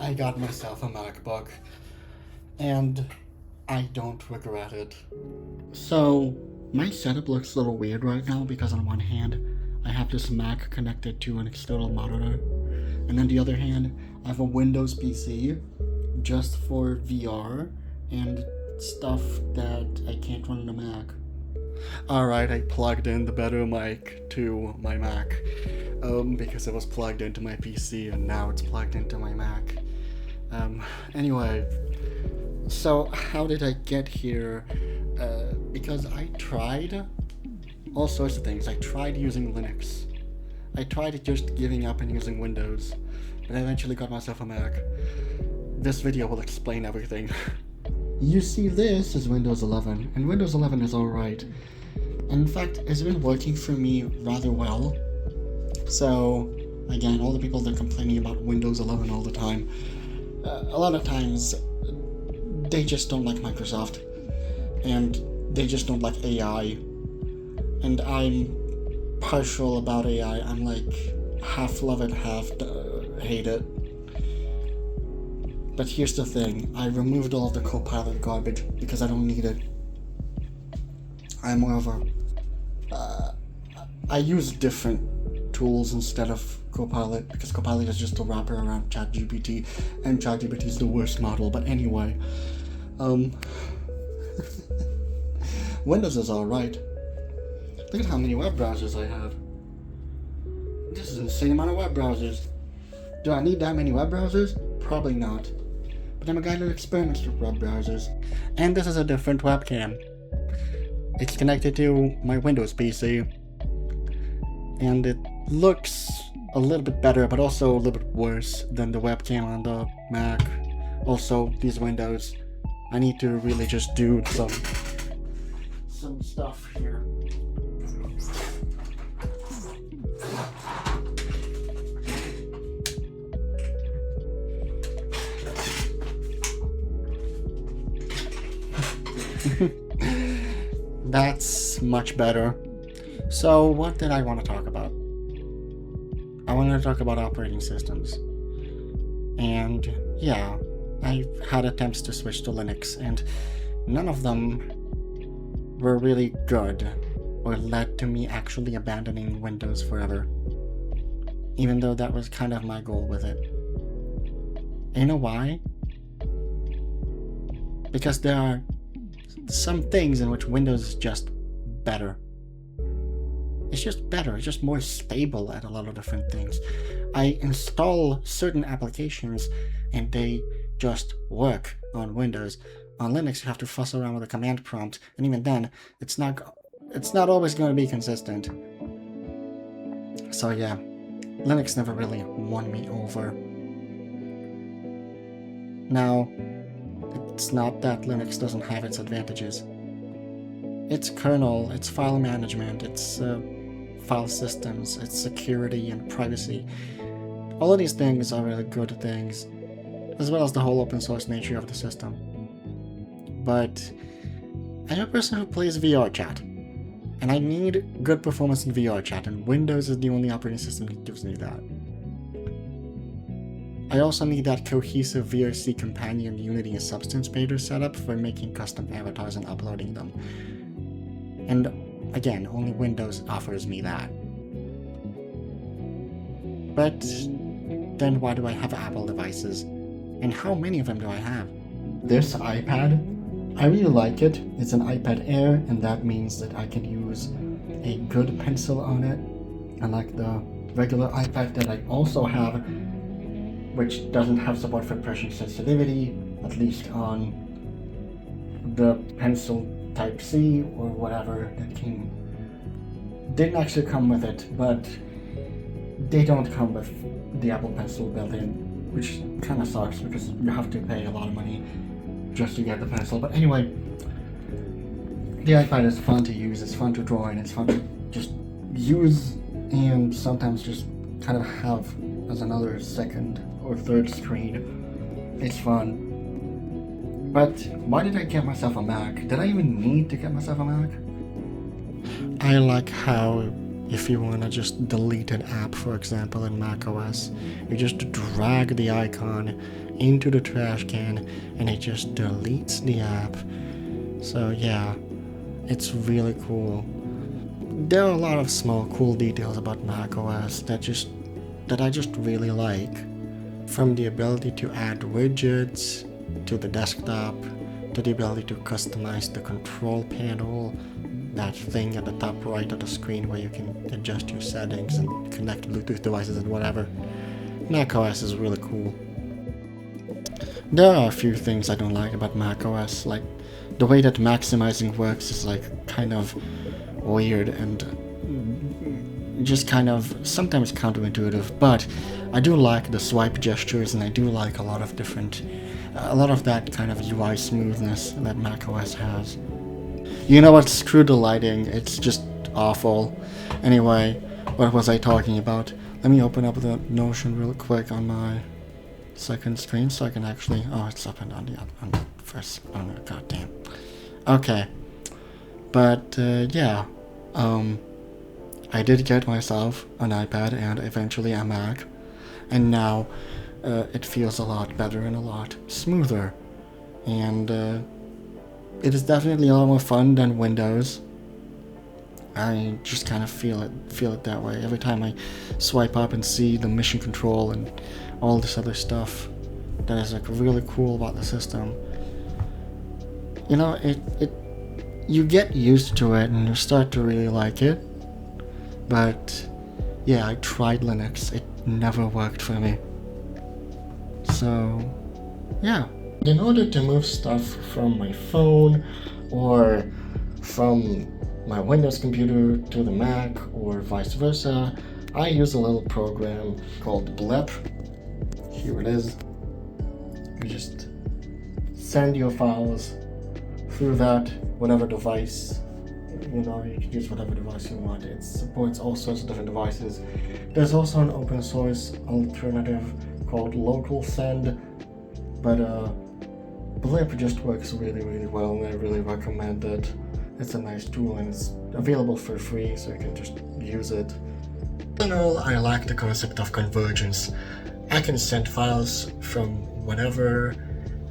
I got myself a MacBook, and I don't regret it. So, my setup looks a little weird right now because on one hand, I have this Mac connected to an external monitor, and on the other hand, I have a Windows PC just for VR and stuff that I can't run on a Mac. Alright, I plugged in the better mic to my Mac because it was plugged into my PC and now it's plugged into my Mac. Anyway, so how did I get here? Because I tried all sorts of things. I tried using Linux. I tried just giving up and using Windows, but I eventually got myself a Mac. This video will explain everything. You see, this is Windows 11, and Windows 11 is alright. In fact, it's been working for me rather well. So, again, all the people that are complaining about Windows 11 all the time, a lot of times, they just don't like Microsoft, and they just don't like AI. And I'm partial about AI. I'm like half love it, half hate it. But here's the thing, I removed all of the Copilot garbage because I don't need it. I'm more of a... I use different tools instead of Copilot because Copilot is just a wrapper around ChatGPT, and ChatGPT is the worst model. But anyway, Windows is alright. Look at how many web browsers I have. This is an insane amount of web browsers. Do I need that many web browsers? Probably not. But I'm a guy that experiments with web browsers. And this is a different webcam. It's connected to my Windows PC. And it looks a little bit better, but also a little bit worse than the webcam on the Mac. Also, these windows. I need to really just do some stuff here. That's much better. So what did I want to talk about? I wanted to talk about operating systems. And yeah, I had attempts to switch to Linux, and none of them were really good or led to me actually abandoning Windows forever. Even though that was kind of my goal with it. And you know why? Because there are some things in which Windows is just better. It's just better, it's just more stable at a lot of different things. I install certain applications and they just work on Windows. On Linux you have to fuss around with a command prompt, and even then, it's not always going to be consistent. So yeah, Linux never really won me over. Now, it's not that Linux doesn't have its advantages. Its kernel, its file management, its file systems, its security and privacy. All of these things are really good things, as well as the whole open source nature of the system. But I'm a person who plays VR chat, and I need good performance in VR chat, and Windows is the only operating system that gives me that. I also need that cohesive VRC companion Unity and Substance Painter setup for making custom avatars and uploading them. And again, only Windows offers me that. But then why do I have Apple devices? And how many of them do I have? This iPad, I really like it. It's an iPad Air, and that means that I can use a good pencil on it, unlike the regular iPad that I also have, which doesn't have support for pressure sensitivity, at least on the pencil Type-C or whatever that didn't actually come with it, but they don't come with the Apple Pencil built in, which kind of sucks because you have to pay a lot of money just to get the pencil. But anyway, the iPad is fun to use, it's fun to draw, and it's fun to just use and sometimes just kind of have as another second or third screen. It's fun. But why did I get myself a Mac? Did I even need to get myself a Mac? I like how if you want to just delete an app, for example, in macOS, you just drag the icon into the trash can and it just deletes the app. So yeah, it's really cool. There are a lot of small cool details about macOS that I just really like. From the ability to add widgets to the desktop, to the ability to customize the control panel, that thing at the top right of the screen where you can adjust your settings and connect Bluetooth devices and whatever. macOS is really cool. There are a few things I don't like about macOS, like the way that maximizing works is like kind of weird and just kind of sometimes counterintuitive, but I do like the swipe gestures, and I do like a lot of that kind of UI smoothness that macOS has. You know what, screw the lighting, it's just awful. Anyway, what was I talking about? Let me open up the Notion real quick on my second screen so I can actually, oh, it's up and on the first, oh no, goddamn. Okay, but yeah, I did get myself an iPad and eventually a Mac, and now it feels a lot better and a lot smoother, and it is definitely a lot more fun than Windows. I just kind of feel it that way every time I swipe up and see the mission control and all this other stuff that is like really cool about the system. You know, you get used to it and you start to really like it. But yeah, I tried Linux. It never worked for me. So yeah. In order to move stuff from my phone or from my Windows computer to the Mac or vice versa, I use a little program called Blip. Here it is. You just send your files through that, whatever device. You know, you can use whatever device you want. It supports all sorts of different devices. There's also an open source alternative called Local Send, but Blip just works really, really well, and I really recommend it. It's a nice tool, and it's available for free, so you can just use it. In all, I like the concept of convergence. I can send files from whatever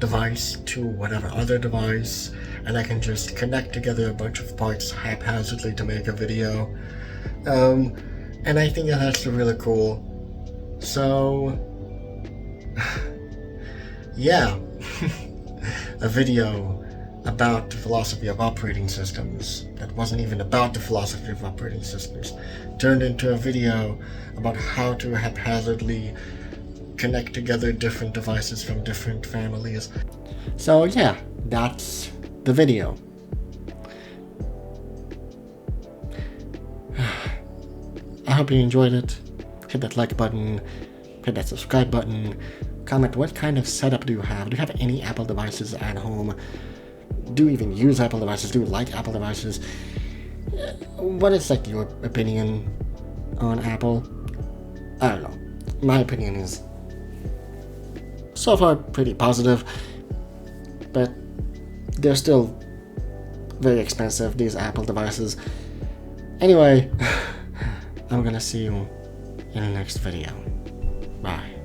device to whatever other device, and I can just connect together a bunch of parts haphazardly to make a video. And I think that's really cool. So, yeah, a video about the philosophy of operating systems that wasn't even about the philosophy of operating systems turned into a video about how to haphazardly connect together different devices from different families. So yeah, that's the video. I hope you enjoyed it. Hit that like button, hit that subscribe button, comment what kind of setup do you have? Do you have any Apple devices at home? Do you even use Apple devices? Do you like Apple devices? What is like your opinion on Apple? I don't know. My opinion is so far pretty positive, but they're still very expensive, these Apple devices. Anyway, I'm gonna see you in the next video. Bye.